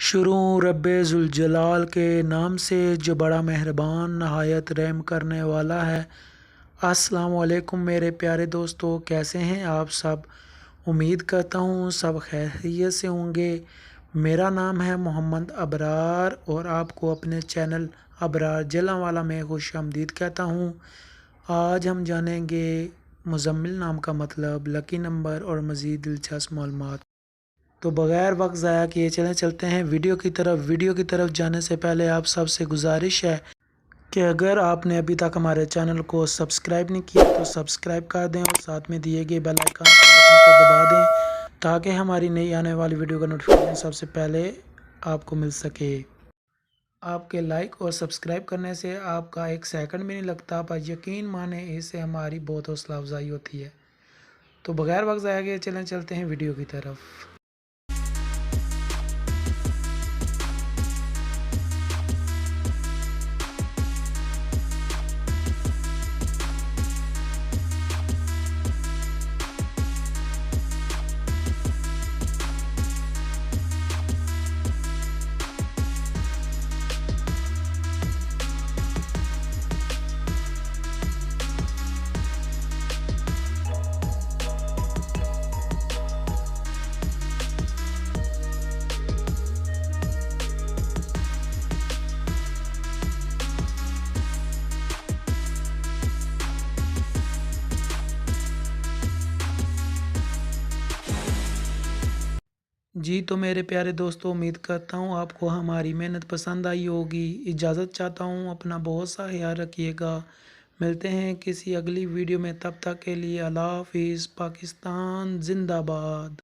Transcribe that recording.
शुरू रब्बे ज़ुल जलाल के नाम से जो बड़ा मेहरबान नहायत रहम करने वाला है। अस्सलामु अलैकुम मेरे प्यारे दोस्तों, कैसे हैं आप सब। उम्मीद करता हूँ सब खैरियत से होंगे। मेरा नाम है मोहम्मद अबरार और आपको अपने चैनल अबरार जलांवाला में खुशामदीद कहता हूँ। आज हम जानेंगे मुज़म्मिल नाम का मतलब, लकी नंबर और मज़ीद दिलचस्प मालूमात। तो बगैर वक्त ज़ाया किए चलते हैं वीडियो की तरफ। वीडियो की तरफ जाने से पहले आप सबसे गुजारिश है कि अगर आपने अभी तक हमारे चैनल को सब्सक्राइब नहीं किया तो सब्सक्राइब कर दें और साथ में दिए गए बेल आइकन बटन को दबा दें ताकि हमारी नई आने वाली वीडियो का नोटिफिकेशन सबसे पहले आपको मिल सके। आपके लाइक और सब्सक्राइब करने से आपका एक सेकंड भी नहीं लगता, पर यकीन माने इससे हमारी बहुत हौसला अफजाई होती है। तो बगैर वक्त ज़ाया किए चलते हैं वीडियो की तरफ। जी तो मेरे प्यारे दोस्तों, उम्मीद करता हूँ आपको हमारी मेहनत पसंद आई होगी। इजाज़त चाहता हूँ, अपना बहुत सा ख्याल रखिएगा। मिलते हैं किसी अगली वीडियो में, तब तक के लिए अल्लाह हाफिज़। पाकिस्तान जिंदाबाद।